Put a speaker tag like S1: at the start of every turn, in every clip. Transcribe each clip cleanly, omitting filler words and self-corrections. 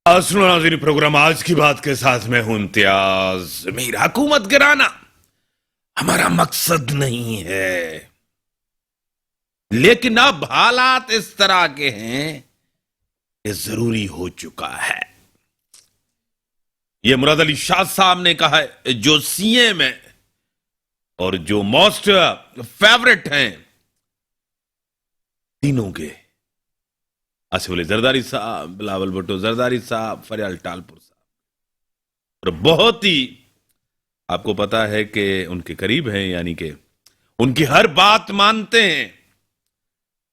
S1: सुनो नाज़रीन, प्रोग्राम आज की बात के साथ मैं हूं इम्तियाज मीर। हुकूमत गिराना हमारा मकसद नहीं है, लेकिन अब हालात इस तरह के हैं कि जरूरी हो चुका है। ये मुराद अली शाह साहब ने कहा है, जो सीएम है और जो मोस्ट फेवरेट हैं तीनों के, आसिफ अली जरदारी साहब, बिलावल भुट्टो जरदारी साहब, फरियाल टालपुर साहब, और बहुत ही आपको पता है कि उनके करीब हैं, यानी कि उनकी हर बात मानते हैं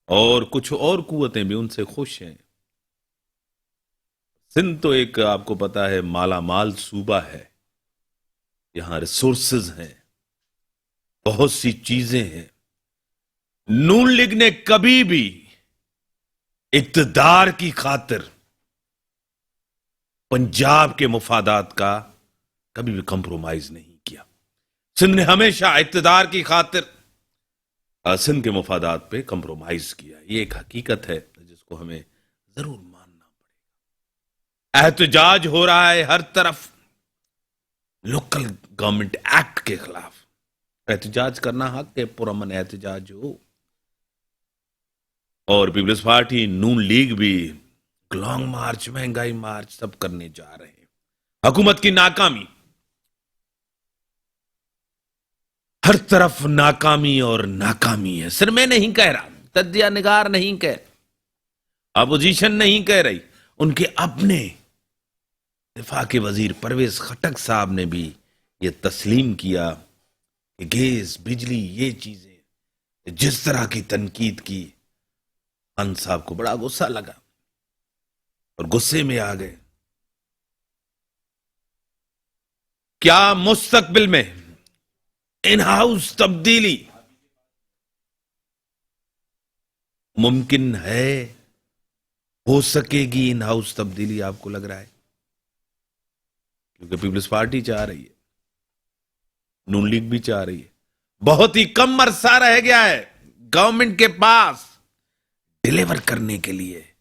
S1: और कुछ और कुव्वतें भी उनसे खुश हैं। सिंध तो एक आपको पता है माला माल सूबा है, यहां रिसोर्सेज हैं, बहुत सी चीजें हैं। नून लीग ने कभी भी इक्तदार की खातिर पंजाब के मुफादात का कभी भी कंप्रोमाइज नहीं किया। सिंध ने हमेशा इक्तदार की खातिर सिंध के मुफादात पे कंप्रोमाइज किया। ये एक हकीकत है जिसको हमें जरूर मानना पड़ेगा। एहतजाज हो रहा है हर तरफ लोकल गवर्नमेंट एक्ट के खिलाफ। एहतजाज करना हक है, पुरअमन एहतजाज हो। और पीपल्स पार्टी, नून लीग भी लॉन्ग मार्च, महंगाई मार्च सब करने जा रहे हैं। हुकूमत की नाकामी, हर तरफ नाकामी और नाकामी है। सिर्फ मैं नहीं कह रहा, तज्जिया निगार नहीं कह, अपोजिशन नहीं कह रही, उनके अपने दिफा के वजीर परवेज खटक साहब ने भी ये तस्लीम किया कि गैस, बिजली, ये चीजें जिस तरह की तनकीद की, खान साहब को बड़ा गुस्सा लगा और गुस्से में आ गए। क्या मुस्तकबिल में इन हाउस तब्दीली मुमकिन है? हो सकेगी इन हाउस तब्दीली, आपको लग रहा है? क्योंकि पीपल्स पार्टी चाह रही है, नून लीग भी चाह रही है। बहुत ही कम अरसा रह गया है गवर्नमेंट के पास डिलीवर करने के लिए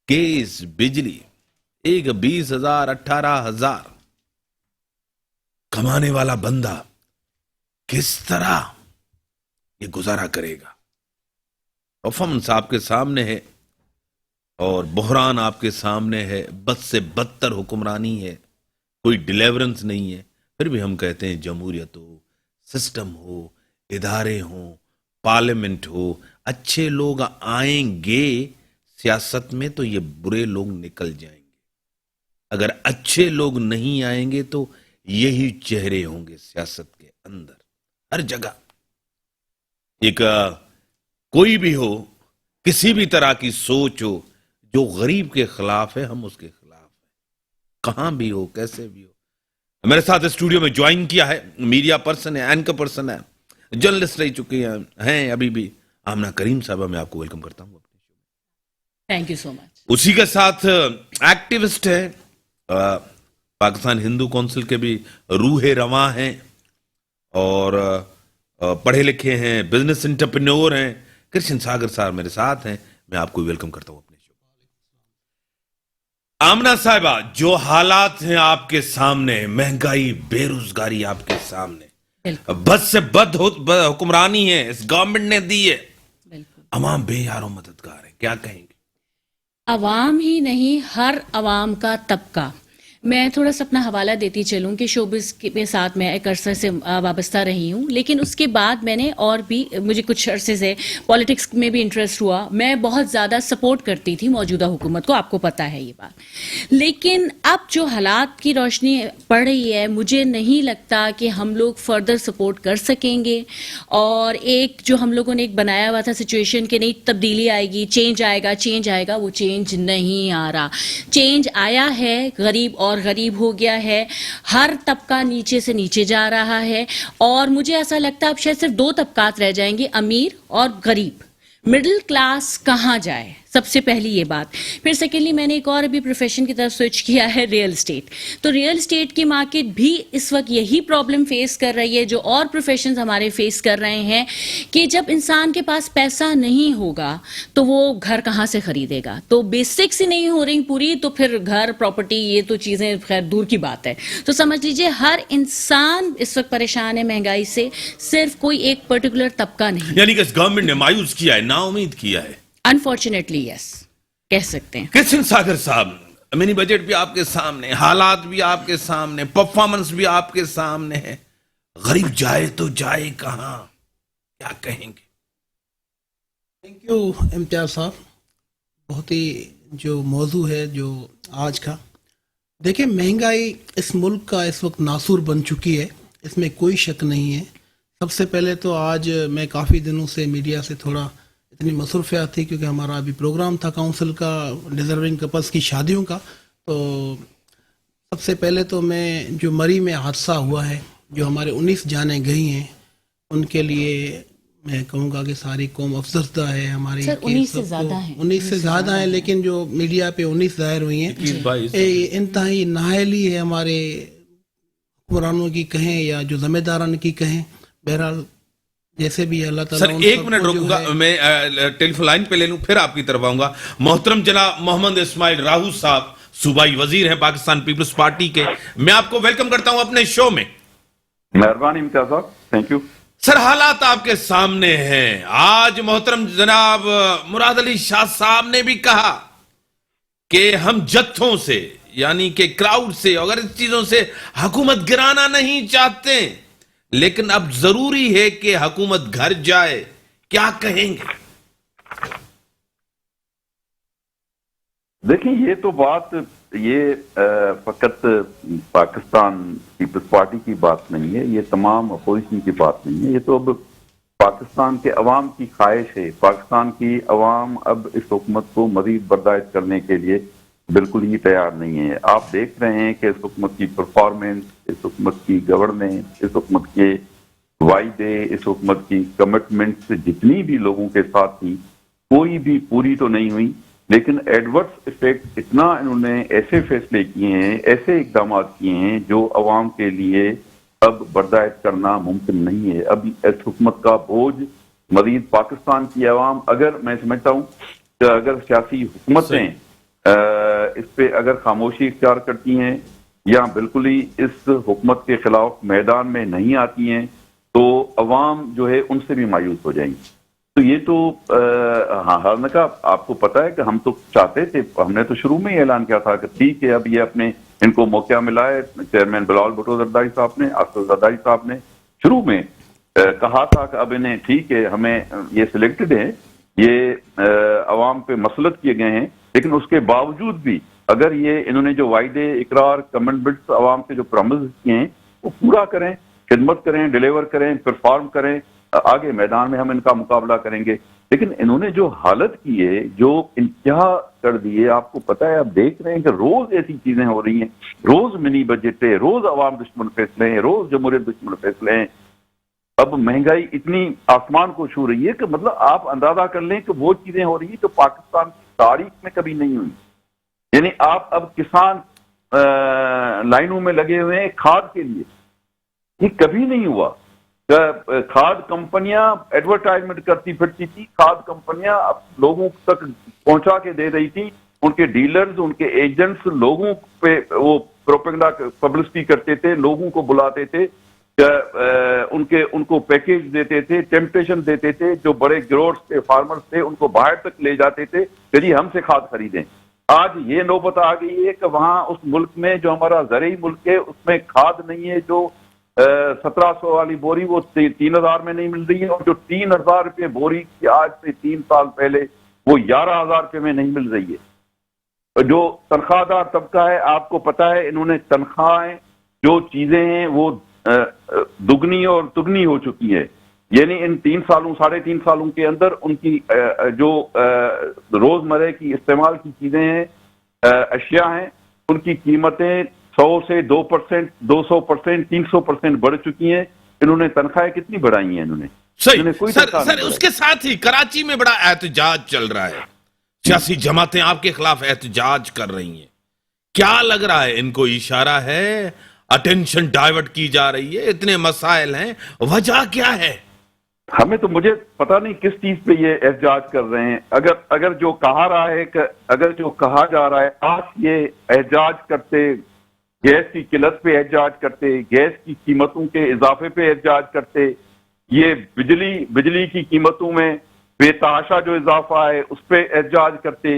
S1: गैस, बिजली। एक 20,000, 18,000 कमाने वाला बंदा किस तरह ये गुजारा करेगा? परफॉर्मेंस आपके सामने है और बहरान आपके सामने है। बद से बदतर हुक्मरानी है, कोई डिलीवरेंस नहीं है। फिर भी हम कहते हैं जमहूरियत हो, सिस्टम हो, इदारे हो, पार्लियामेंट हो, अच्छे लोग आएंगे सियासत में तो ये बुरे लोग निकल जाएंगे। अगर अच्छे लोग नहीं आएंगे तो यही चेहरे होंगे सियासत के अंदर हर जगह। एक कोई भी हो, किसी भी तरह की सोच हो, जो गरीब के खिलाफ है, हम उसके खिलाफ हैं, कहां भी हो, कैसे भी हो। मेरे साथ स्टूडियो में ज्वाइन किया है, मीडिया पर्सन है, एंकर पर्सन है, जर्नलिस्ट रह चुकी हैं अभी भी, आमना करीम साहबा। मैं आपको वेलकम करता हूं अपने शो में।
S2: Thank you so much.
S1: उसी के साथ एक्टिविस्ट है, पाकिस्तान हिंदू काउंसिल के भी रूहे रवां हैं और पढ़े लिखे हैं, बिजनेस एंटरप्रेन्योर हैं। कृष्ण सागर साहब मेरे साथ हैं, मैं आपको वेलकम करता हूं अपने शो में। आमना साहिबा, जो हालात हैं आपके सामने, महंगाई, बेरोजगारी आपके सामने, बद से बद हुक्मरानी है इस गवर्नमेंट ने दी है, अवाम बेयारो मददगार है, क्या कहेंगे?
S2: अवाम ही नहीं, हर अवाम का तबका। मैं थोड़ा सा अपना हवाला देती चलूं कि शोबिस के साथ मैं एक अरसे से वाबस्ता रही हूं, लेकिन उसके बाद मैंने और भी, मुझे कुछ अरसे से पॉलिटिक्स में भी इंटरेस्ट हुआ। मैं बहुत ज़्यादा सपोर्ट करती थी मौजूदा हुकूमत को, आपको पता है ये बात। लेकिन अब जो हालात की रोशनी पड़ रही है, मुझे नहीं लगता कि हम लोग फर्दर सपोर्ट कर सकेंगे। और एक जो हम लोगों ने एक बनाया हुआ था सिचुएशन कि नहीं तब्दीली आएगी, चेंज आएगा, चेंज आएगा, वो चेंज नहीं आ रहा। चेंज आया है, गरीब और गरीब हो गया है, हर तबका नीचे से नीचे जा रहा है। और मुझे ऐसा लगता है अब शायद सिर्फ दो तबकात रह जाएंगे, अमीर और गरीब। मिडिल क्लास कहाँ जाए? سب سے پہلی یہ بات. پھر سیکنڈلی میں نے ایک اور ابھی پروفیشن کی طرف سوئچ کیا ہے ریئل اسٹیٹ. تو ریئل اسٹیٹ کی مارکیٹ بھی اس وقت یہی پرابلم فیس کر رہی ہے جو اور پروفیشنز ہمارے فیس کر رہے ہیں کہ جب انسان کے پاس پیسہ نہیں ہوگا تو وہ گھر کہاں سے خریدے گا. تو بیسکس ہی نہیں ہو رہی پوری تو پھر گھر پراپرٹی یہ تو چیزیں خیر دور کی بات ہے. تو سمجھ لیجئے ہر انسان اس وقت پریشان ہے مہنگائی سے, صرف کوئی ایک پرٹیکولر طبقہ نہیں.
S1: یعنی کہ اس گورنمنٹ نے مایوس کیا ہے, نا امید کیا ہے.
S2: انفارچونیٹلی یس کہہ سکتے ہیں.
S1: کرسچن ساگر صاحب, منی بجٹ بھی آپ کے سامنے, حالات بھی آپ کے سامنے, پرفارمنس بھی آپ کے سامنے ہے. غریب جائے تو جائے کہاں, کیا کہیں گے؟
S3: تھینک یو امتیاز صاحب. بہت ہی جو موضوع ہے جو آج کا, دیکھیں مہنگائی اس ملک کا اس وقت ناسور بن چکی ہے, اس میں کوئی شک نہیں ہے. سب سے پہلے تو آج میں کافی دنوں سے میڈیا سے تھوڑا اتنی مصروفیات تھی کیونکہ ہمارا ابھی پروگرام تھا کونسل کا ڈیزرونگ کپلس کی شادیوں کا. تو سب سے پہلے تو میں جو مری میں حادثہ ہوا ہے, جو ہمارے 19 جانیں گئی ہیں, ان کے لیے میں کہوں گا کہ ساری قوم افسردہ ہے. ہماری
S2: 19 سے زیادہ ہیں,
S3: 19 سے زیادہ ہیں, لیکن جو میڈیا پہ 19 ظاہر ہوئی ہیں انتہائی نااہلی ہے ہمارے حکمرانوں کی کہیں یا جو ذمہ داران کی کہیں. بہرحال جیسے بھی اللہ تعالیٰ.
S1: سر ایک منٹ رکوں گا, میں ٹیلی فون لائن پہ لے لوں پھر آپ کی طرف آؤں گا. محترم جناب محمد اسماعیل راہو صاحب صوبائی وزیر ہیں پاکستان پیپلز پارٹی کے, میں آپ کو ویلکم کرتا ہوں اپنے شو میں.
S4: مہربانی امتیاز صاحب, تھینک یو.
S1: سر حالات آپ کے سامنے ہیں. آج محترم جناب مراد علی شاہ صاحب نے بھی کہا کہ ہم جتھوں سے یعنی کہ کراؤڈ سے اگر اس چیزوں سے حکومت گرانا نہیں چاہتے, لیکن اب ضروری ہے کہ حکومت گھر جائے. کیا کہیں گے؟
S4: دیکھیں یہ تو بات یہ فقط پاکستان پیپلز پارٹی کی بات نہیں ہے, یہ تمام اپوزیشن کی بات نہیں ہے. یہ تو اب پاکستان کے عوام کی خواہش ہے. پاکستان کی عوام اب اس حکومت کو مزید برداشت کرنے کے لیے بالکل ہی تیار نہیں ہے. آپ دیکھ رہے ہیں کہ اس حکومت کی پرفارمنس, اس حکومت کی گورننس, اس حکومت کے وعدے, اس حکومت کی کمٹمنٹس جتنی بھی لوگوں کے ساتھ تھی کوئی بھی پوری تو نہیں ہوئی. لیکن ایڈورس افیکٹ اتنا انہوں نے ایسے فیصلے کیے ہیں, ایسے اقدامات کیے ہیں جو عوام کے لیے اب برداشت کرنا ممکن نہیں ہے. اب اس حکومت کا بوجھ مزید پاکستان کی عوام, اگر میں سمجھتا ہوں کہ اگر سیاسی حکومتیں اس پہ اگر خاموشی اختیار کرتی ہیں یا بالکل ہی اس حکومت کے خلاف میدان میں نہیں آتی ہیں تو عوام جو ہے ان سے بھی مایوس ہو جائیں گی. تو یہ تو ہاں کا آپ کو پتا ہے کہ ہم تو چاہتے تھے, ہم نے تو شروع میں ہی اعلان کیا تھا کہ ٹھیک ہے اب یہ اپنے ان کو موقع ملا ہے. چیئرمین بلال بھٹو زرداری صاحب نے, آصف زرداری صاحب نے شروع میں کہا تھا کہ اب انہیں ٹھیک ہے ہمیں یہ سلیکٹڈ ہیں, یہ عوام پہ مسلط کیے گئے ہیں, لیکن اس کے باوجود بھی اگر یہ انہوں نے جو وعدے اقرار کمٹمنٹس عوام سے جو پرامز کیے ہیں وہ پورا کریں, خدمت کریں, ڈیلیور کریں, پرفارم کریں, آگے میدان میں ہم ان کا مقابلہ کریں گے. لیکن انہوں نے جو حالت کی ہے, جو انتہا کر دی ہے, آپ کو پتہ ہے, آپ دیکھ رہے ہیں کہ روز ایسی چیزیں ہو رہی ہیں, روز منی بجٹ ہے, روز عوام دشمن فیصلے ہیں, روز جمہوریت دشمن فیصلے ہیں. اب مہنگائی اتنی آسمان کو چھو رہی ہے کہ مطلب آپ اندازہ کر لیں کہ وہ چیزیں ہو رہی ہیں جو پاکستان کی تاریخ میں کبھی نہیں ہوئی. یعنی آپ اب کسان لائنوں میں لگے ہوئے ہیں کھاد کے لیے, یہ کبھی نہیں ہوا. کھاد کمپنیاں ایڈورٹائزمنٹ کرتی پھرتی تھی, کھاد کمپنیاں لوگوں تک پہنچا کے دے رہی تھی, ان کے ڈیلرز, ان کے ایجنٹس لوگوں پہ وہ پروپیگنڈا پبلسٹی کرتے تھے, لوگوں کو بلاتے تھے, ان کو پیکیج دیتے تھے, ٹیمپٹیشن دیتے تھے. جو بڑے گروورز تھے, فارمرز تھے, ان کو باہر تک لے جاتے تھے کہ جی ہم سے کھاد خریدیں. آج یہ نوبت آ گئی ہے کہ وہاں اس ملک میں جو ہمارا زرعی ملک ہے اس میں کھاد نہیں ہے. جو 1700 والی بوری وہ 3000 میں نہیں مل رہی ہے, اور جو 3000 روپے بوری کی آج سے 3 سال پہلے وہ 11000 روپے میں نہیں مل رہی ہے. جو تنخواہ دار طبقہ ہے, آپ کو پتا ہے انہوں نے تنخواہیں جو چیزیں ہیں وہ دگنی اور تگنی ہو چکی ہے. یعنی ان 3 سالوں 3.5 سالوں کے اندر ان کی جو روزمرہ کی استعمال کی چیزیں ہیں, اشیاء ہیں, ان کی قیمتیں 100 سے 2%, 200%, 300% بڑھ چکی ہیں. انہوں نے تنخواہیں کتنی بڑھائی ہیں؟ انہوں نے
S1: صحیح. سر اس کے ساتھ ہی کراچی میں بڑا احتجاج چل رہا ہے. सियासी जमातें आपके खिलाफ एहतजाज कर रही हैं, क्या लग रहा है? इनको इशारा है, अटेंशन डाइवर्ट की जा रही है, इतने मसाइल हैं, वजह क्या है?
S4: हमें तो मुझे पता नहीं किस चीज पे ये एहतजाज कर रहे हैं। अगर जो कहा रहा है अगर जो कहा जा रहा है, आज ये एहतजाज करते, गैस की किल्लत पे एहतजाज करते, गैस की कीमतों के इजाफे पे एहतजाज करते, ये बिजली की कीमतों में बेतहाशा जो इजाफा है उस पे एहतजाज करते,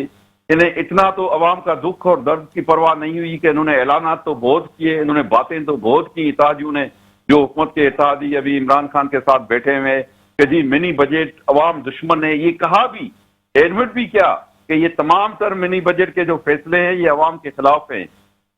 S4: इन्हें इतना तो अवाम का दुख और दर्द की परवाह नहीं हुई कि इन्होंने ऐलानात तो बहुत किए, इन्होंने बातें तो बहुत की। इत्तेहादियों ने, जो हुकूमत के इत्तेहादी अभी इमरान खान के साथ बैठे हुए कि जी मिनी बजट अवाम दुश्मन है, ये कहा भी, एडमिट भी किया कि ये तमाम तर मिनी बजट के जो फैसले हैं ये अवाम के खिलाफ हैं,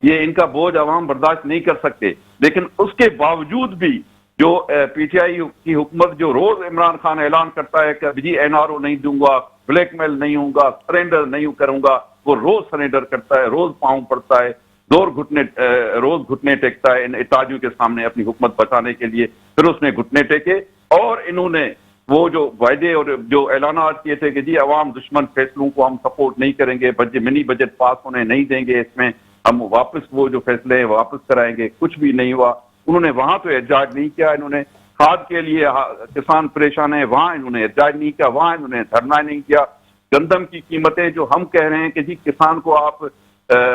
S4: ये इनका बोझ अवाम बर्दाश्त नहीं कर सकते। लेकिन उसके बावजूद भी जो पीटीआई की हुकूमत जो रोज इमरान खान ऐलान करता है कि जी एनआरओ नहीं दूंगा, ब्लैकमेल नहीं होगा, सरेंडर नहीं करूंगा, वो रोज सरेंडर करता है, रोज पाँव पड़ता है, रोज घुटने टेकता है इन इत्तेहादियों के सामने अपनी हुकूमत बचाने के लिए। फिर उसने घुटने टेके और इन्होंने वो जो वायदे और जो ऐलानात किए थे कि जी अवाम दुश्मन फैसलों को हम सपोर्ट नहीं करेंगे, मिनी बजट पास होने नहीं देंगे, इसमें हम वापस वो जो फैसले हैं वापस कराएंगे, कुछ भी नहीं हुआ। उन्होंने वहां तो एहतजाज नहीं किया, इन्होंने खाद के लिए किसान परेशान है वहां इन्होंने एहतजाज नहीं किया, वहां इन्होंने धरना नहीं किया। गंदम की कीमतें जो हम कह रहे हैं कि जी किसान को आप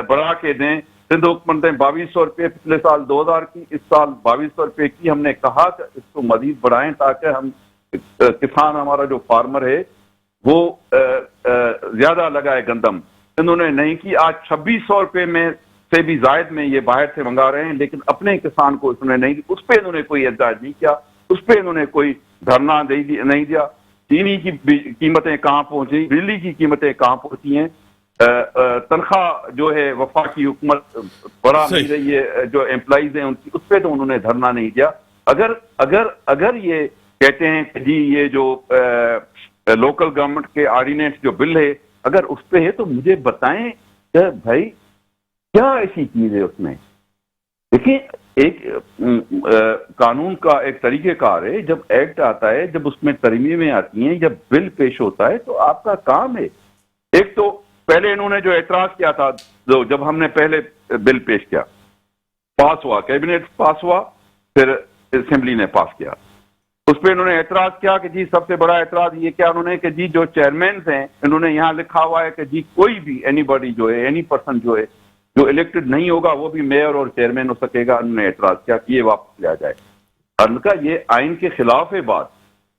S4: बढ़ा के दें, सिंध हुकूमत ने 2200 रुपये पिछले साल 2000 की, इस साल 2200 रुपये की, हमने कहा कि इसको मजीद बढ़ाएं ताकि हम किसान हमारा जो फार्मर है वो ज्यादा लगाए गंदम। इन्होंने नहीं की। आज 2600 रुपये में से भी जायद में ये बाहर से मंगा रहे हैं, लेकिन अपने किसान को इन्होंने नहीं, उस पर इन्होंने कोई एहतजाज नहीं किया, उस पर इन्होंने कोई धरना नहीं दिया। चीनी की कीमतें कहाँ पहुंची, बिजली की कीमतें कहाँ पहुंची हैं, तनख्वाह जो है वफाकी हुकूमत बढ़ा नहीं रही है, जो एम्प्लॉइज हैं उनकी, उस पर तो उन्होंने धरना नहीं दिया। अगर ये कहते हैं कि जी ये जो लोकल गवर्नमेंट के ऑर्डिनेंस जो बिल है अगर उस पर है तो मुझे बताएं कि भाई क्या ऐसी चीज है उसमें। देखिए एक कानून का एक तरीकेकार है, जब एक्ट आता है, जब उसमें तरमीमें आती हैं, जब बिल पेश होता है तो आपका काम है। एक तो पहले इन्होंने जो एतराज किया था, जब हमने पहले बिल पेश किया, पास हुआ, कैबिनेट पास हुआ, फिर असेंबली ने पास किया, उस पर इन्होंने एतराज किया कि जी सबसे बड़ा एतराज ये क्या उन्होंने कि जी जो चेयरमैन हैं, इन्होंने यहाँ लिखा हुआ है कि जी कोई भी एनीबॉडी जो है, एनी पर्सन जो है जो इलेक्टेड नहीं होगा वो भी मेयर और चेयरमैन हो सकेगा। उन्होंने एतराज किया कि ये वापस लिया जाए। उनका ये आइन के खिलाफ है बात।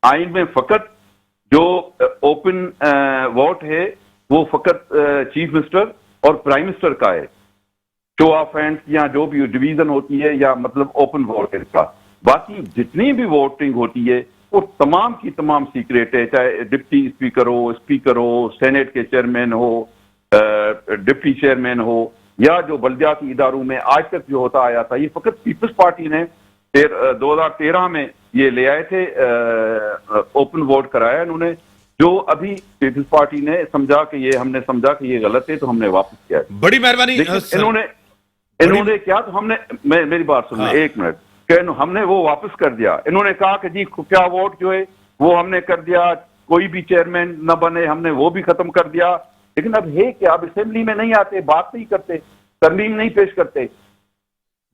S4: आइन में फकत जो ओपन वोट है वो फकत चीफ मिनिस्टर और प्राइम मिनिस्टर का है, शो ऑफ हैंड्स या जो भी डिवीजन होती है या मतलब ओपन वोट है इसका। बाकी जितनी भी वोटिंग होती है वो तमाम की तमाम सीक्रेट है, चाहे डिप्टी स्पीकर हो, सेनेट के चेयरमैन हो, डिप्टी चेयरमैन हो, या जो बल्दियाती इदारों में आज तक जो होता आया था। ये फकत पीपल्स पार्टी ने 2013 में ये ले आए थे, ओपन वोट कराया इन्होंने, जो अभी पीपल्स पार्टी ने समझा कि ये, हमने समझा कि ये गलत है तो हमने वापस किया।
S1: बड़ी मेहरबानी।
S4: इन्होंने क्या, तो हमने, मेरी बात सुनिए एक मिनट, हमने वो वापस कर दिया। इन्होंने कहा कि जी क्या वोट जो है वो हमने कर दिया, कोई भी चेयरमैन न बने, हमने वो भी खत्म कर दिया। लेकिन अब है कि अब असेंबली में नहीं आते, बात नहीं करते, तरमीम नहीं पेश करते।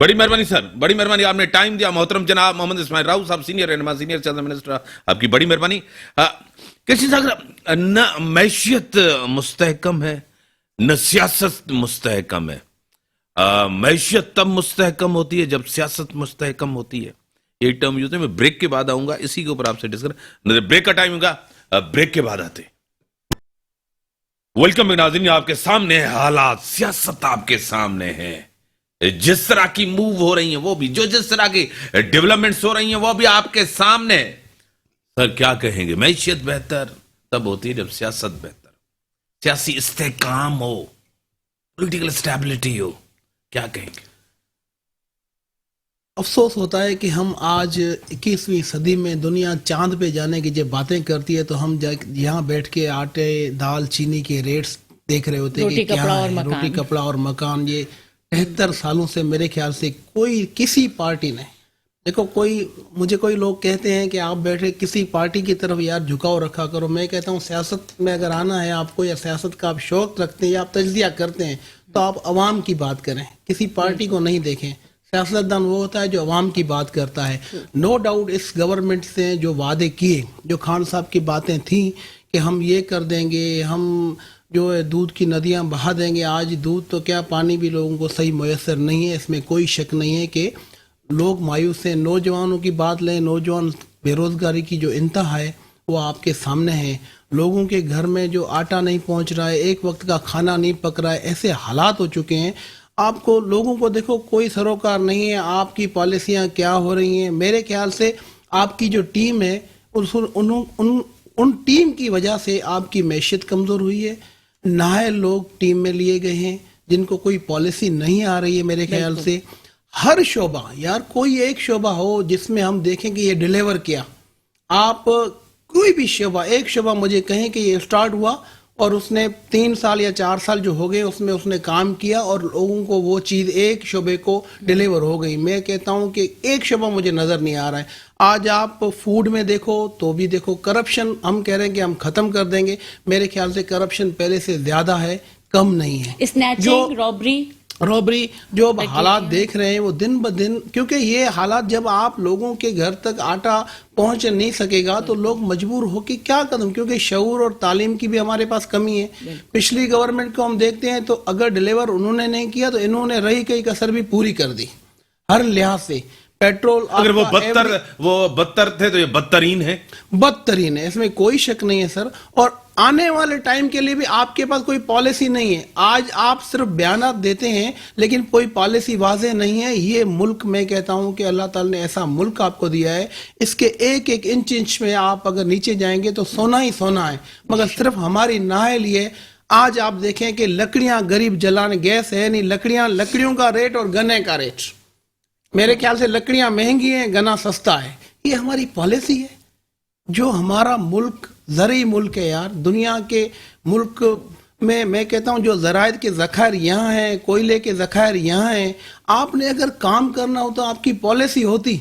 S1: बड़ी मेहरबानी सर, बड़ी मेहरबानी, आपने टाइम दिया। मोहतरम जनाब मोहम्मद इस्माइल राउ साहब, सीनियर रहनुमा, सीनियर चीफ मिनिस्टर, आपकी बड़ी मेहरबानी। किसी सागर न मैशियत मुस्तहकम है न सियासत मुस्तहकम है। मैशियत तब मुस्तहकम होती है जब सियासत मुस्तहकम होती है। ये टर्म यूज है। मैं ब्रेक के बाद आऊंगा, इसी के ऊपर आपसे डिस्कस, ब्रेक का टाइम होगा, ब्रेक के बाद आते। वेलकम नाज़रीन, आपके सामने है हालात, सियासत आपके सामने है, जिस तरह की मूव हो रही है वो भी, जो जिस तरह की डेवलपमेंट्स हो रही हैं वो भी आपके सामने। सर क्या कहेंगे, मैशियत बेहतर तब होती है जब सियासत बेहतर, सियासी इस्तेहकाम हो, पॉलिटिकल स्टेबिलिटी हो, क्या कहेंगे?
S3: अफसोस होता है कि हम आज 21वीं सदी में दुनिया चांद पे जाने की जब बातें करती है तो हम यहाँ बैठ के आटे, दाल, चीनी के रेट्स देख रहे होते हैं कि क्या है। रोटी, कपड़ा और मकान, ये 73 सालों से मेरे ख्याल से कोई किसी पार्टी ने देखो मुझे कोई लोग कहते हैं कि आप बैठे किसी पार्टी की तरफ यार झुकाव रखा करो। मैं कहता हूँ सियासत में अगर आना है आपको, या सियासत का आप शौक रखते हैं या आप तजजिया करते हैं, तो आप अवाम की बात करें, किसी पार्टी को नहीं देखें। सियासतदान वो होता है जो अवाम की बात करता है। नो डाउट इस गवर्नमेंट से जो वादे किए, जो खान साहब की बातें थी कि हम ये कर देंगे, हम जो है दूध की नदियां बहा देंगे, आज दूध तो क्या पानी भी लोगों को सही मैसर नहीं है। इसमें कोई शक नहीं है कि लोग मायूस हैं। नौजवानों की बात लें, नौजवान बेरोजगारी की जो इंतहा है वो आपके सामने है। लोगों के घर में जो आटा नहीं पहुंच रहा है, एक वक्त का खाना नहीं पक रहा है, ऐसे हालात हो चुके हैं। आपको लोगों को देखो कोई सरोकार नहीं है, आपकी पॉलिसियां क्या हो रही हैं। मेरे ख्याल से आपकी जो टीम है उन टीम की वजह से आपकी मैशियत कमज़ोर हुई है। नाहे लोग टीम में लिए गए हैं जिनको कोई पॉलिसी नहीं आ रही है। मेरे ख्याल से हर शोबा, यार कोई एक शोबा हो जिसमें हम देखें कि ये डिलीवर किया। आप कोई भी शोबा, एक शोबा मुझे कहें कि ये स्टार्ट हुआ और उसने 3 साल या 4 साल जो हो गए उसमें उसने काम किया और लोगों को वो चीज़ एक शोबे को डिलीवर हो गई। मैं कहता हूँ कि एक शोबा मुझे नज़र नहीं आ रहा है। आज आप फूड में देखो तो भी देखो, करप्शन हम कह रहे हैं कि हम ख़त्म कर देंगे, मेरे ख्याल से करप्शन पहले से ज़्यादा है, कम नहीं है।
S2: स्नैचिंग,
S3: रॉबरी जो अब हालात देख रहे हैं वो दिन ब दिन, क्योंकि ये हालात जब आप लोगों के घर तक आटा पहुंच नहीं सकेगा तो लोग मजबूर हो कि क्या कदम, क्योंकि शऊर और तालीम की भी हमारे पास कमी है। पिछली गवर्नमेंट को हम देखते हैं तो अगर डिलीवर उन्होंने नहीं किया तो इन्होंने रही कई कसर भी पूरी कर दी हर लिहाज से। पेट्रोल
S1: अगर वो बदतर थे तो ये बदतरीन है, इसमें कोई शक नहीं है सर। और आने वाले टाइम के लिए भी आपके पास कोई पॉलिसी नहीं है। आज आप सिर्फ बयानात देते हैं लेकिन कोई पॉलिसी वाज़ेह नहीं है। ये मुल्क, मैं कहता हूं कि अल्लाह ताला ने ऐसा मुल्क आपको दिया है, इसके एक एक इंच में आप अगर नीचे जाएंगे तो सोना ही सोना है, मगर सिर्फ हमारी नाहे लिए। आज आप देखें कि लकड़ियां गरीब जलाने, गैस है नहीं, लकड़ियों का रेट और गन्ने का रेट, मेरे ख्याल से लकड़ियां महंगी हैं, गन्ना सस्ता है। ये हमारी पॉलिसी है। जो हमारा मुल्क ज़रई मुल्क है यार, दुनिया के मुल्क में मैं कहता हूँ जो ज़राइद के ज़खायर यहाँ हैं, कोयले के ज़खायर यहाँ हैं, आपने अगर काम करना हो तो आपकी पॉलिसी होती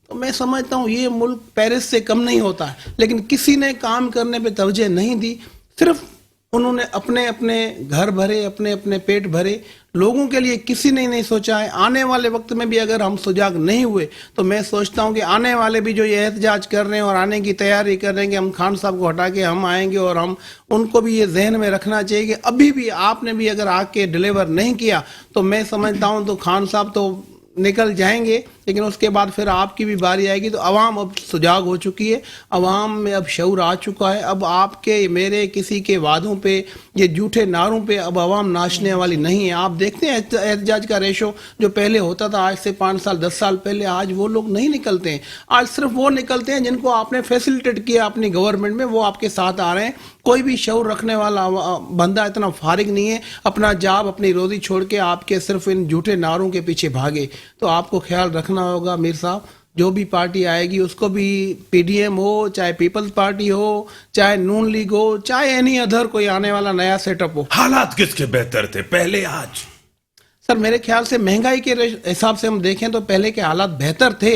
S1: तो मैं समझता हूँ ये मुल्क पेरिस से कम नहीं होता है। लेकिन किसी ने काम करने पे तवज्जो नहीं दी, सिर्फ उन्होंने अपने अपने घर भरे, अपने अपने पेट भरे, लोगों के लिए किसी ने नहीं सोचा है। आने वाले वक्त में भी अगर हम सुजाग नहीं हुए तो मैं सोचता हूं कि आने वाले भी जो ये एहतजाज कर रहे हैं और आने की तैयारी कर रहे हैं कि हम खान साहब को हटा के हम आएंगे, और हम उनको भी ये जहन में रखना चाहिए कि अभी भी आपने भी अगर आके डिलीवर नहीं किया तो मैं समझता हूँ तो खान साहब तो निकल जाएंगे, लेकिन उसके बाद फिर आपकी भी बारी आएगी। तो अवाम अब सुजाग हो चुकी है, अवाम में अब शऊर आ चुका है। अब आपके मेरे किसी के वादों पे, ये झूठे नारों पे अब अवाम नाचने वाली नहीं है। आप देखते हैं एहतजाज का रेशो जो पहले होता था आज से 5 साल 10 साल पहले, आज वो लोग नहीं निकलते हैं। आज सिर्फ वो निकलते हैं जिनको आपने फैसिलिटेट किया अपनी गवर्नमेंट में, वो आपके साथ आ रहे हैं। कोई भी शऊर रखने वाला बंदा इतना फारिग नहीं है अपना जॉब, अपनी रोजी छोड़ के आपके सिर्फ इन झूठे नारों के पीछे भागे। तो आपको ख्याल रखना होगा मीर साहब, जो भी पार्टी आएगी उसको भी पीडीएम हो, चाहे पीपल्स पार्टी हो, चाहे नून लीग हो, चाहे एनी अदर कोई आने वाला नया सेटअप हो, हालात किसके बेहतर थे पहले आज?
S3: सर मेरे ख्याल से महंगाई के हिसाब से हम देखें तो पहले के हालात बेहतर थे,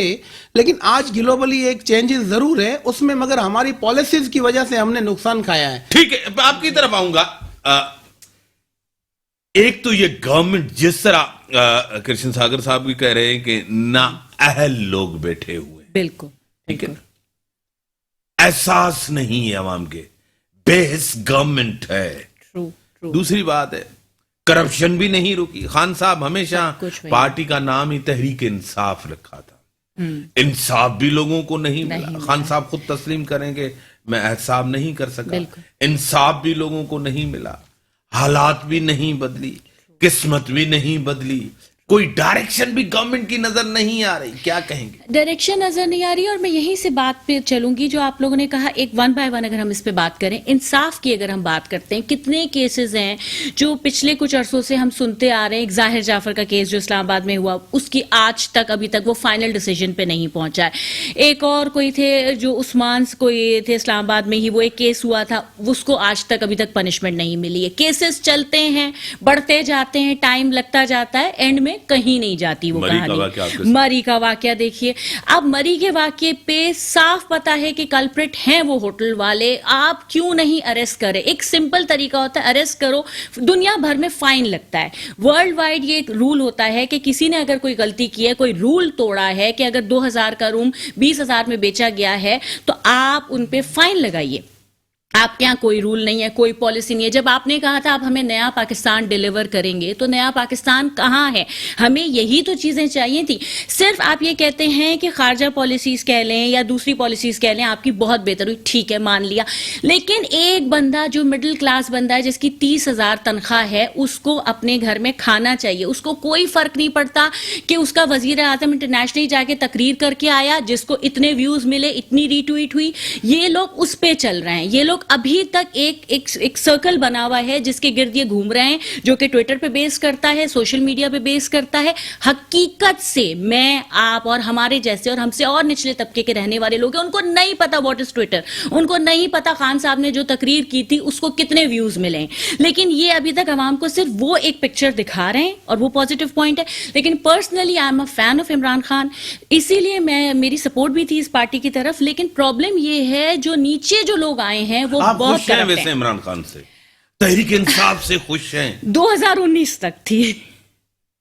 S3: लेकिन आज ग्लोबली एक चेंजेस जरूर है उसमें, मगर हमारी पॉलिसीज की वजह से हमने नुकसान खाया है।
S1: ठीक है, आपकी तरफ आऊंगा। एक तो ये गवर्नमेंट जिस तरह कृष्ण सागर साहब भी कह रहे हैं कि ना अहल लोग बैठे हुए,
S2: बिल्कुल
S1: ठीक है, एहसास नहीं है अवाम के, बेहिस गवर्नमेंट है।
S2: ट्रू।
S1: दूसरी बात है करप्शन भी नहीं रुकी। खान साहब हमेशा पार्टी का नाम ही तहरीक इंसाफ रखा था, इंसाफ भी लोगों को नहीं मिला। खान साहब खुद तस्लीम करेंगे मैं एहसाब नहीं कर सका, इंसाफ भी लोगों को नहीं मिला, हालात भी नहीं बदली, किस्मत भी नहीं बदली, कोई डायरेक्शन भी गवर्नमेंट की नजर नहीं आ रही। क्या कहेंगे?
S2: डायरेक्शन नजर नहीं आ रही, और मैं यहीं से बात पे चलूंगी जो आप लोगों ने कहा, एक वन बाय वन अगर हम इस पे बात करें, इंसाफ की अगर हम बात करते हैं, कितने केसेस हैं जो पिछले कुछ अरसों से हम सुनते आ रहे हैं। एक जाहिर जाफर का केस जो इस्लामाबाद में हुआ, उसकी आज तक अभी तक वो फाइनल डिसीजन पे नहीं पहुंचा है। एक और कोई थे जो उस्मान कोई थे इस्लामाबाद में ही, वो एक केस हुआ था, उसको आज तक अभी तक पनिशमेंट नहीं मिली है। केसेस चलते हैं, बढ़ते जाते हैं, टाइम लगता जाता है, एंड में में कहीं नहीं जाती वो
S1: मरी का वाकया आपके
S2: कहानी।
S1: साथ।
S2: मरी का वाकया देखिए, अब मरी के वाकये पे साफ पता है कि कल्प्रिट हैं वो होटल वाले, आप क्यों नहीं अरेस्ट करें? एक सिंपल तरीका होता है, अरेस्ट करो, दुनिया भर में फाइन लगता है। वर्ल्ड वाइड ये एक रूल होता है कि किसी ने अगर कोई गलती की है, कोई रूल तोड़ा है कि अगर 2000 का रूम 20,000 में बेचा गया है तो आप उन पे फाइन लगाइए। आपके यहाँ कोई रूल नहीं है, कोई पॉलिसी नहीं है। जब आपने कहा था आप हमें नया पाकिस्तान डिलीवर करेंगे, तो नया पाकिस्तान कहाँ है? हमें यही तो चीजें चाहिए थी। सिर्फ आप ये कहते हैं कि खारजा पॉलिसीज कह लें या दूसरी पॉलिसीज कह लें आपकी बहुत बेहतर हुई, ठीक है मान लिया, लेकिन एक बंदा जो मिडिल क्लास बंदा है जिसकी 30,000 तनख्वाह है, उसको अपने घर में खाना चाहिए। उसको कोई फर्क नहीं पड़ता कि उसका वजीर आजम इंटरनेशनल जाके तकरीर करके आया जिसको इतने व्यूज मिले, इतनी रीट्वीट हुई। ये लोग उस पे चल रहे हैं। ये लोग अभी तक एक सर्कल बना हुआ है जिसके गिर्द ये घूम रहे हैं, जो कि ट्विटर पे बेस करता है, सोशल मीडिया पे बेस करता है। हकीकत से मैं, आप और हमारे जैसे और हमसे और निचले तबके के रहने वाले लोग हैं, उनको नहीं पता व्हाट इज ट्विटर, उनको नहीं पता खान साहब ने जो तकरीर की थी उसको कितने व्यूज मिले हैं। लेकिन ये अभी तक अवाम को सिर्फ वो एक पिक्चर दिखा रहे हैं और वो पॉजिटिव पॉइंट है। लेकिन personally I am a fan of Imran Khan, इसीलिए मेरी सपोर्ट भी थी इस पार्टी की तरफ। लेकिन प्रॉब्लम ये है जो नीचे जो लोग आए हैं वो
S1: आप
S2: बहुत
S1: खुश हैं
S2: करप्ट
S1: वैसे
S2: हैं।
S1: इमरान खान से? तहरीक इंसाफ से खुश हैं?
S2: 2019 तक थी,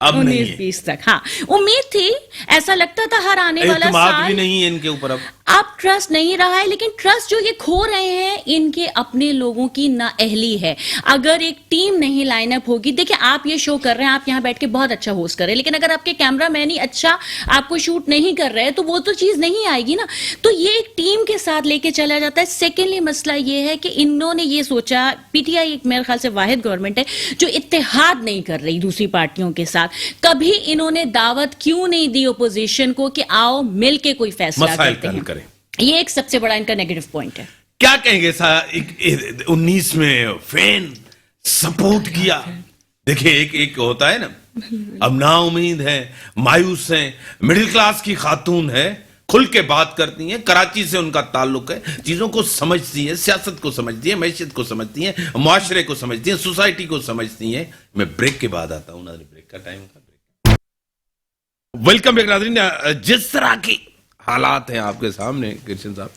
S1: अब नहीं है।
S2: 19-20 तक हाँ उम्मीद थी, ऐसा लगता था हर आने वाला
S1: एतमाद भी
S2: साल।
S1: नहीं है इनके ऊपर
S2: अब ट्रस्ट नहीं रहा है, लेकिन ट्रस्ट जो ये खो रहे हैं इनके अपने लोगों की नाअहली है। अगर एक टीम नहीं लाइन अप होगी, देखिए आप ये शो कर रहे हैं, आप यहाँ बैठ के बहुत अच्छा होस्ट कर रहे हैं, लेकिन अगर आपके कैमरामैन ही अच्छा आपको शूट नहीं कर रहे हैं तो वो तो चीज नहीं आएगी ना। तो ये एक टीम के साथ लेके चला जाता है। सेकेंडली मसला ये है कि इन्होंने ये सोचा, पीटीआई एक मेरे ख्याल से वाहिद गवर्नमेंट है जो इत्तेहाद नहीं कर रही दूसरी पार्टियों के साथ। कभी इन्होंने दावत क्यों नहीं दी ओपोजिशन को कि आओ मिल के कोई फैसला
S1: मसाइल
S2: करते
S1: हल
S2: हैं?
S1: करें।
S2: ये एक सबसे बड़ा इनका नेगेटिव पॉइंट है।
S1: क्या कहेंगे 19 में फैन सपोर्ट किया? देखिए एक होता है ना, अब ना उम्मीद है, मायूस है, मिडिल क्लास की खातून है, खुल के बात करती हैं, कराची से उनका ताल्लुक है, चीजों को समझती है, सियासत को समझती है, मैशियत को समझती है, मुआशरे को समझती है, सोसाइटी को समझती है। मैं ब्रेक के बाद आता हूं, ब्रेक का टाइम था। वेलकम बैक नाज़रीन। जिस तरह की हालात हैं आपके सामने कृष्ण साहब,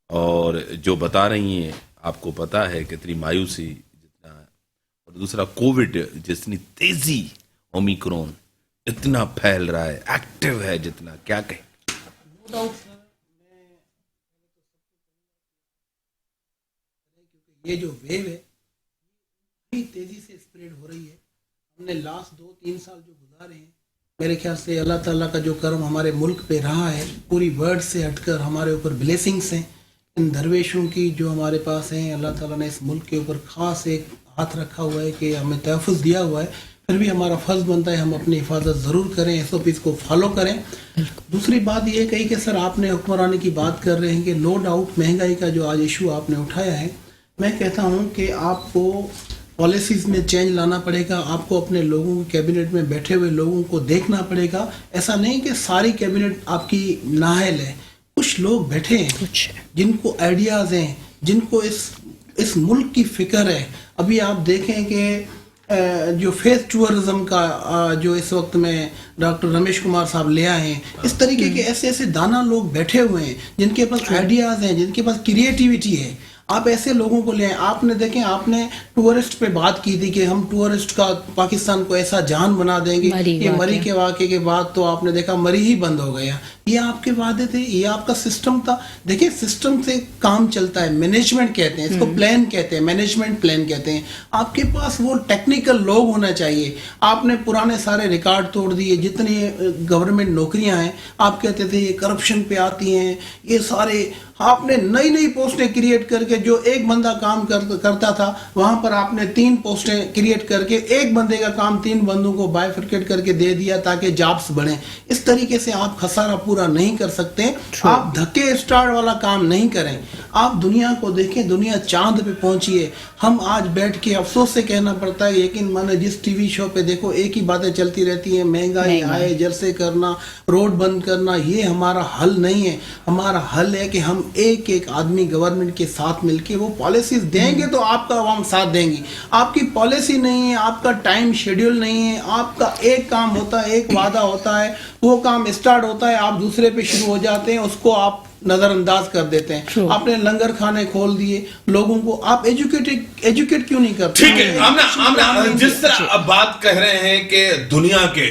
S1: और जो बता रही हैं आपको पता है कितनी मायूसी जितना है, और दूसरा कोविड जितनी तेजी, ओमिक्रॉन इतना फैल रहा है, एक्टिव है जितना, क्या कहें?
S3: ये जो वेव है बड़ी तेजी से स्प्रेड हो रही है। हमने लास्ट 2-3 साल जो गुजारे हैं, मेरे ख्याल से अल्लाह ताला का जो करम हमारे मुल्क पे रहा है, पूरी वर्ल्ड से हटकर हमारे ऊपर ब्लेसिंग्स हैं। इन दरवेशों की जो हमारे पास हैं, अल्लाह ताला ने इस मुल्क के ऊपर खास एक हाथ रखा हुआ है कि हमें तहफ़्फ़ुज़ दिया हुआ है। फिर भी हमारा फ़र्ज़ बनता है हम अपनी हिफाजत ज़रूर करें, SOPs को फॉलो करें। दूसरी बात ये कही कि सर आपने हुक्मरानी की बात कर रहे हैं कि नो डाउट महंगाई का जो आज इशू आपने उठाया है, मैं कहता हूँ कि आपको पॉलिसीज़ में चेंज लाना पड़ेगा। आपको अपने लोगों को, कैबिनेट में बैठे हुए लोगों को देखना पड़ेगा। ऐसा नहीं कि सारी कैबिनेट आपकी नाअहल है, कुछ लोग बैठे हैं जिनको आइडियाज़ हैं, जिनको इस मुल्क की फ़िक्र है। अभी आप देखें कि जो फेस टूरिज्म का जो इस वक्त में डॉक्टर रमेश कुमार साहब ले आए हैं, इस तरीके के ऐसे ऐसे दाना लोग बैठे हुए हैं जिनके पास आइडियाज़ हैं, जिनके पास क्रिएटिविटी है। आप ऐसे लोगों को ले आए। आपने देखें, आपने टूरिस्ट पे बात की थी कि हम टूरिस्ट का पाकिस्तान को ऐसा जहान बना देंगे। ये मरी के वाक़े के बाद तो आपने देखा मरी ही बंद हो गया। ये आपके वादे थे, ये आपका सिस्टम था। देखिए सिस्टम से काम चलता है, मैनेजमेंट कहते हैं इसको, प्लान कहते हैं, मैनेजमेंट प्लान कहते हैं। आपके पास वो टेक्निकल लोग होना चाहिए। आपने पुराने सारे रिकॉर्ड तोड़ दिए। जितनी गवर्नमेंट नौकरियां हैं, आप कहते थे ये करप्शन पे आती हैं, ये सारे आपने नई नई पोस्टें क्रिएट करके, जो एक बंदा काम करता था वहां पर आपने 3 पोस्टें क्रिएट करके एक बंदे का काम 3 बंदों को बाइफरकेट करके दे दिया ताकि जॉब्स बढ़े। इस तरीके से आप खसारा पूरा پورا نہیں کر سکتے. آپ دھکے اسٹارٹ والا کام نہیں کریں. آپ دنیا کو دیکھیں, دنیا چاند پہ پہنچی ہے. ہم آج بیٹھ کے افسوس سے کہنا پڑتا ہے, لیکن میں نے جس ٹی وی شو پہ دیکھو ایک ہی باتیں چلتی رہتی ہیں, مہنگائی آئے, جلسے کرنا, روڈ بند کرنا. یہ ہمارا حل نہیں ہے. ہمارا حل ہے کہ ہم ایک ایک آدمی گورنمنٹ کے ساتھ مل کے وہ پالیسیز دیں گے تو آپ کا عوام ساتھ دیں گی. آپ کی پالیسی نہیں ہے, آپ کا ٹائم شیڈیول نہیں ہے, آپ کا ایک کام ہوتا ہے, ایک وعدہ ہوتا ہے, وہ کام اسٹارٹ ہوتا ہے, آپ دوسرے پہ شروع ہو جاتے ہیں, اس کو آپ نظر انداز کر دیتے ہیں. آپ نے لنگر کھانے کھول دیے, لوگوں کو آپ ایجوکیٹ کیوں نہیں کرتے؟
S1: ٹھیک ہے, ہم جس طرح اب بات کہہ رہے ہیں کہ دنیا کے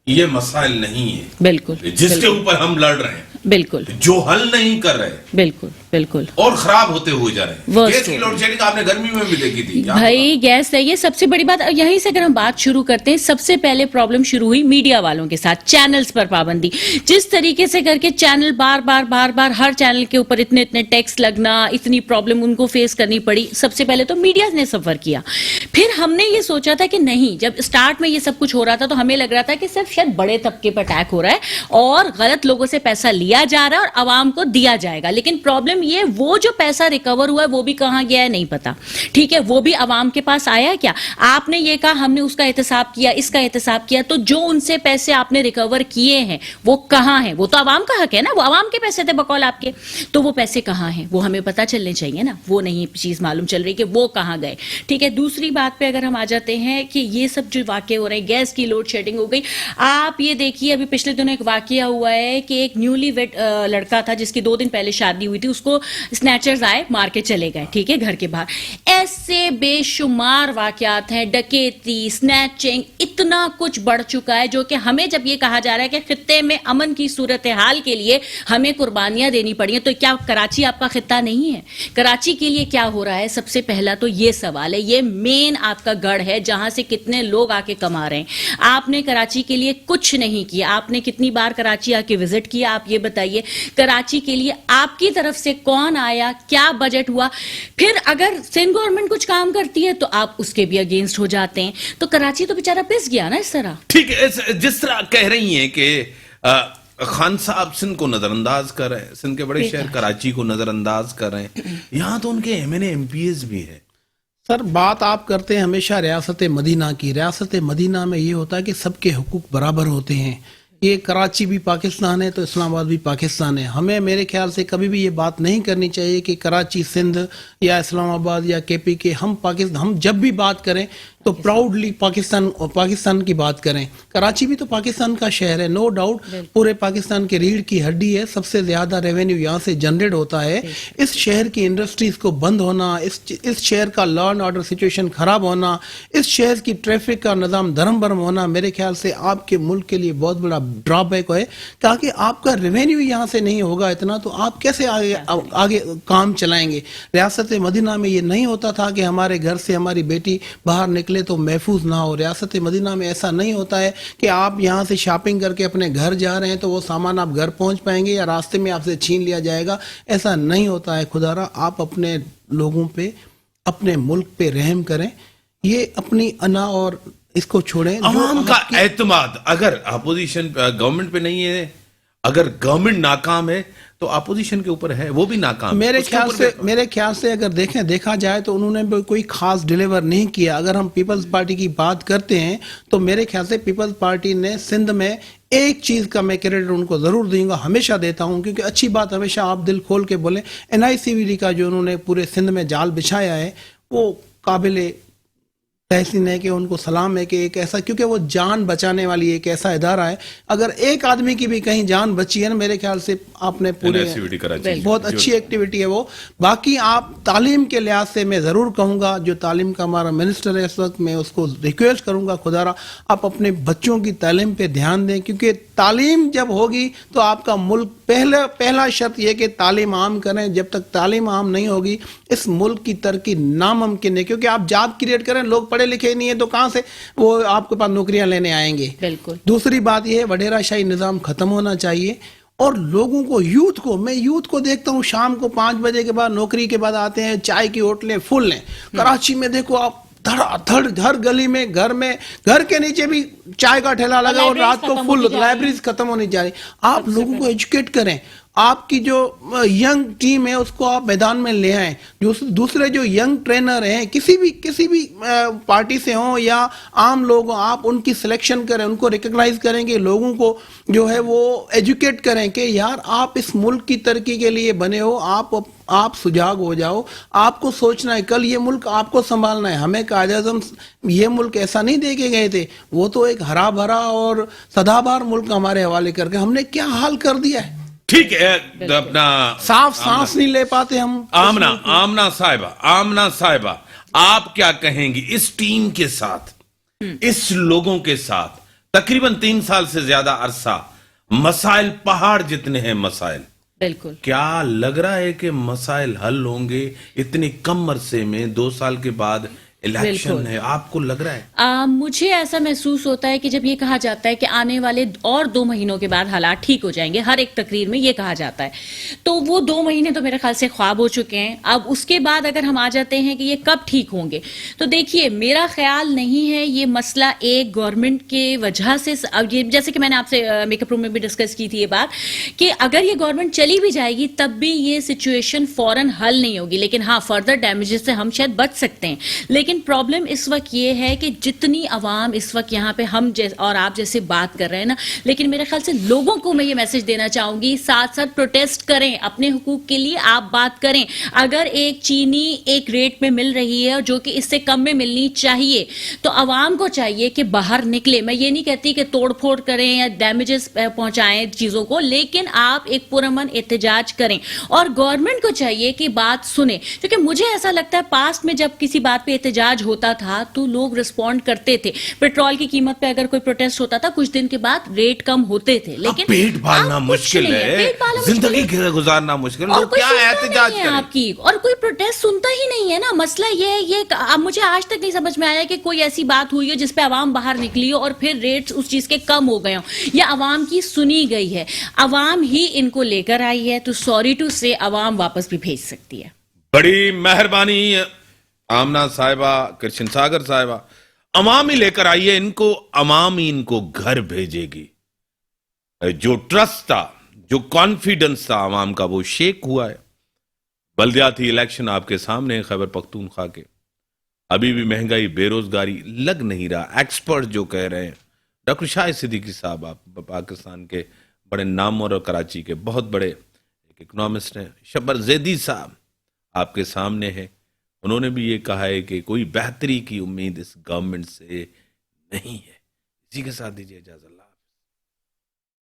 S1: یہ مسائل نہیں ہیں
S2: بالکل
S1: جس کے اوپر ہم لڑ رہے ہیں,
S2: بالکل
S1: جو حل نہیں کر رہے,
S2: بالکل بالکل
S1: اور خراب ہوتے ہوئے جا رہے ہیں.
S2: وہ
S1: گیس کی لوڈ شیڈنگ آپ نے گرمی میں بھی دیکھی تھی
S2: بھائی, گیس ہے یہ سب سے بڑی بات. یہیں سے اگر ہم بات شروع کرتے ہیں, سب سے پہلے پرابلم شروع ہوئی میڈیا والوں کے ساتھ, چینلز پر پابندی. جس طریقے سے کر کے چینل بار بار ہر چینل کے اوپر اتنے ٹیکس لگنا, اتنی پرابلم ان کو فیس کرنی پڑی. سب سے پہلے تو میڈیا نے سفر کیا. پھر ہم نے یہ سوچا تھا کہ نہیں, جب اسٹارٹ میں یہ سب کچھ ہو رہا تھا تو ہمیں لگ رہا تھا کہ صرف شاید بڑے طبقے پر اٹیک ہو رہا ہے اور غلط لوگوں سے پیسہ لیا جا رہا ہے اور عوام کو دیا جائے گا. لیکن پرابلم یہ, وہ جو پیسہ ریکور ہوا ہے وہ بھی کہاں گیا ہے نہیں پتا. ٹھیک ہے, وہ بھی عوام کے پاس آیا کیا؟ آپ نے یہ کہا ہم نے اس کا احتساب کیا, اس کا احتساب کیا, تو جو ان سے پیسے آپ نے ریکور کیے ہیں وہ کہاں ہیں؟ وہ تو عوام کا حق ہے نا, وہ عوام کے پیسے تھے بقول آپ کے, تو وہ پیسے کہاں ہیں وہ ہمیں پتا چلنے چاہیے نا. وہ نہیں چیز معلوم چل رہی کہ وہ کہاں گئے. ٹھیک ہے, دوسری بات پہ اگر ہم آ جاتے ہیں کہ یہ سب جو واقع ہو رہے ہیں, گیس کی لوڈ شیڈنگ ہو گئی. آپ یہ دیکھیے, ابھی پچھلے دنوں ایک واقعہ ہوا ہے کہ ایک نیولی ویڈ لڑکا تھا جس کی 2 دن پہلے شادی ہوئی تھی, اس کو اسنیچرز آئے, مار کے چلے گئے. ٹھیک ہے, گھر کے باہر. ایسے بے شمار واقعات ہیں, ڈکیتی, سنیچنگ, اتنا کچھ بڑھ چکا ہے جو کہ ہمیں جب یہ کہا جا رہا ہے کہ خطے میں امن کی صورتحال کے لیے ہمیں قربانیاں دینی پڑی ہیں, تو کیا کراچی آپ کا خطہ نہیں ہے؟ کراچی کے لیے کیا ہو رہا ہے؟ سب سے پہلا تو یہ سوال ہے. یہ مین آپ کا گڑھ ہے جہاں سے کتنے لوگ آ کے کما رہے ہیں. آپ نے کراچی کے لیے کچھ نہیں کیا. آپ نے کتنی بار کراچی آ کے وزٹ کیا, آپ یہ بتائیے. کراچی کے لیے آپ کی طرف سے کون آیا, کیا بجٹ ہوا؟ پھر اگر سندھ گورنمنٹ کچھ کام کرتی ہے تو آپ اس کے بھی اگینسٹ ہو جاتے ہیں. تو کراچی تو بیچارہ پس گیا نا اس طرح.
S1: ٹھیک ہے, جس طرح کہہ رہی ہیں کہ خان صاحب سندھ کو نظر انداز کر رہے ہیں, سندھ کے بڑے شہر کراچی کو نظر انداز کر رہے ہیں, یہاں تو ان کے M N A M P As بھی ہیں.
S3: سر, بات آپ کرتے ہیں ہمیشہ ریاست مدینہ کی. ریاست مدینہ میں یہ ہوتا ہے کہ سب کے حقوق برابر ہوتے ہیں. یہ کراچی بھی پاکستان ہے تو اسلام آباد بھی پاکستان ہے. ہمیں میرے خیال سے کبھی بھی یہ بات نہیں کرنی چاہیے کہ کراچی سندھ یا اسلام آباد یا کے پی کے. ہم جب بھی بات کریں تو پراؤڈلی پاکستان کی بات کریں. کراچی بھی تو پاکستان کا شہر ہے, نو ڈاؤٹ, پورے پاکستان کے ریڑھ کی ہڈی ہے. سب سے زیادہ ریونیو یہاں سے جنریٹ ہوتا ہے. اس شہر کی انڈسٹریز کو بند ہونا, اس شہر کا لا اینڈ آرڈر سچویشن خراب ہونا, اس شہر کی ٹریفک کا نظام دھرم برم ہونا, میرے خیال سے آپ کے ملک کے لیے بہت بڑا ڈرا بیک ہے. تاکہ آپ کا ریونیو یہاں سے نہیں ہوگا اتنا, تو آپ کیسے آگے کام چلائیں گے؟ ریاست مدینہ میں یہ نہیں ہوتا تھا کہ ہمارے گھر سے ہماری بیٹی باہر نکلے تو محفوظ نہ ہو. ریاست مدینہ میں ایسا نہیں ہوتا ہے کہ آپ یہاں سے شاپنگ کر کے اپنے گھر جا رہے ہیں تو وہ سامان آپ گھر پہنچ پائیں گے یا راستے میں آپ سے چھین لیا جائے گا. ایسا نہیں ہوتا ہے. خدا را آپ اپنے لوگوں پہ, اپنے ملک پہ رحم کریں. یہ اپنی انا اور اس کو چھوڑیں.
S1: عوام کا اعتماد اگر اپوزیشن گورنمنٹ پہ نہیں ہے, اگر گورنمنٹ ناکام ہے تو اپوزیشن کے اوپر ہے, وہ بھی ناکام.
S3: میرے خیال سے اگر دیکھا جائے تو انہوں نے کوئی خاص ڈیلیور نہیں کیا. اگر ہم پیپلز پارٹی کی بات کرتے ہیں تو میرے خیال سے پیپلز پارٹی نے سندھ میں ایک چیز کا میں کریڈٹ ان کو ضرور دوں گا, ہمیشہ دیتا ہوں, کیونکہ اچھی بات ہمیشہ آپ دل کھول کے بولیں. NICVD کا جو انہوں نے پورے سندھ میں جال بچھایا ہے وہ قابل تحسین ہے, کہ ان کو سلام ہے کہ ایک ایسا, کیونکہ وہ جان بچانے والی ایک ایسا ادارہ ہے. اگر ایک آدمی کی بھی کہیں جان بچی ہے نا, میرے خیال سے آپ نے پورے بہت اچھی ایکٹیویٹی ہے وہ. باقی آپ تعلیم کے لحاظ سے میں ضرور کہوں گا, جو تعلیم کا ہمارا منسٹر ہے اس وقت, میں اس کو ریکویسٹ کروں گا, خدا را آپ اپنے بچوں کی تعلیم پہ دھیان دیں, کیونکہ تعلیم جب ہوگی تو آپ کا ملک, پہلا شرط یہ کہ تعلیم عام کریں. جب تک تعلیم عام نہیں ہوگی اس ملک کی ترقی ناممکن ہے, کیونکہ آپ جاب کریٹ کریں, لوگ پڑھے لکھے نہیں ہیں تو کہاں سے وہ آپ کے پاس نوکریاں لینے آئیں گے.
S2: بالکل.
S3: دوسری بات یہ ہے وڈیرا شاہی نظام ختم ہونا چاہیے, اور لوگوں کو, میں یوتھ کو دیکھتا ہوں شام کو 5 بجے کے بعد نوکری کے بعد آتے ہیں, چائے کی ہوٹلیں فل ہیں. کراچی میں دیکھو آپ धड़ हर गली में घर के नीचे भी चाय का ठेला लगा और रात को फुल लाइब्रेरीज खत्म होनी जा रही। आप लोगों को एजुकेट करें, आपकी जो यंग टीम है उसको आप मैदान में ले आएं, जो दूसरे जो यंग ट्रेनर हैं किसी भी पार्टी से हों या आम लोग हों, आप उनकी सिलेक्शन करें, उनको रिकॉग्नाइज करेंगे, लोगों को जो है वो एजुकेट करें कि यार आप इस मुल्क की तरक्की के लिए बने हो, आप सुजाग हो जाओ, आपको सोचना है कल ये मुल्क आपको संभालना है। हमें कायद आज़म ये मुल्क ऐसा नहीं दे के गए थे, वो तो एक हरा भरा और सदाबहार मुल्क हमारे हवाले करके हमने क्या हाल कर दिया है।
S1: ठीक है, अपना
S3: साफ सांस नहीं ले पाते हम।
S1: आमना साहिबा, आप क्या कहेंगी इस टीम के साथ, इस लोगों के साथ? तकरीबन 3 साल से ज्यादा अरसा, मसाइल पहाड़ जितने हैं मसाइल।
S2: बिल्कुल।
S1: क्या लग रहा है कि मसाइल हल होंगे इतनी कम अरसे में? 2 साल के बाद इलेक्शन है, आपको लग रहा है?
S2: मुझे ऐसा महसूस होता है कि जब ये कहा जाता है कि आने वाले और 2 महीनों के बाद हालात ठीक हो जाएंगे, हर एक तकरीर में ये कहा जाता है, तो वो 2 महीने तो मेरे ख्याल से ख्वाब हो चुके हैं। अब उसके बाद अगर हम आ जाते हैं कि ये कब ठीक होंगे, तो देखिए मेरा ख्याल नहीं है ये मसला एक गवर्नमेंट के वजह से। अब ये जैसे कि मैंने आपसे मेकअप रूम में भी डिस्कस की थी ये बात कि अगर ये गवर्नमेंट चली भी जाएगी तब भी ये सिचुएशन फौरन हल नहीं होगी, लेकिन हाँ फर्दर डैमेजेस से हम शायद बच सकते हैं। लेकिन प्रॉब्लम इस वक्त ये है कि जितनी आवाम इस वक्त यहाँ पे हम और आप जैसे बात कर रहे हैं ना, लेकिन मेरे ख्याल से लोगों को मैं ये मैसेज देना चाहूंगी, साथ साथ प्रोटेस्ट करें, अपने हुकूक के लिए आप बात करें। अगर एक चीनी एक रेट में मिल रही है और जो कि इससे कम में मिलनी चाहिए, तो आवाम को चाहिए कि बाहर निकले। मैं ये नहीं कहती कि तोड़ फोड़ करें या डैमेजेस पहुंचाएं चीजों को, लेकिन आप एक पुरअमन एहतजाज करें और गवर्नमेंट को चाहिए कि बात सुने। क्योंकि मुझे ऐसा लगता है पास्ट में जब किसी बात पे एहतजाज होता था तो लोग रिस्पॉन्ड करते थे। पेट्रोल की कीमत पे अगर कोई प्रोटेस्ट होता था कुछ दिन के बाद रेट कम होते थे, लेकिन
S1: पेट पालना मुश्किल है, जिंदगी गुजारना मुश्किल है, क्या एहतजाज करें
S2: आपकी, और कोई प्रोटेस्ट सुनता ही नहीं है ना। मसला ये अब मुझे आज तक नहीं समझ में आया कि कोई ऐसी बात हुई हो जिसपे आवाम बाहर निकली हो और फिर रेट्स उस चीज के कम हो गए हो या आवाम की सुनी गई है। आवाम ही इनको लेकर आई है, तो सॉरी टू से आवाम वापस भी भेज सकती है।
S1: बड़ी मेहरबानी आमना साहिबा, कृष्ण सागर साहिबा, अवाम ही लेकर आइए इनको, अवाम ही इनको घर भेजेगी। जो ट्रस्ट था, जो कॉन्फिडेंस था अवाम का, वो शेक हुआ है। बल्दियाती इलेक्शन आपके सामने है खैबर पख्तूनख्वा के, अभी भी महंगाई बेरोजगारी लग नहीं रहा। एक्सपर्ट जो कह रहे हैं, डॉक्टर शाहिद सिद्दीकी साहब, आप पाकिस्तान के बड़े नाम और कराची के बहुत बड़े एक इकोनॉमिस्ट हैं, शब्बर जैदी साहब आपके सामने है, उन्होंने भी ये कहा है कि कोई बेहतरी की उम्मीद इस गवर्नमेंट से नहीं है। इसी के साथ दीजिए इजाजत।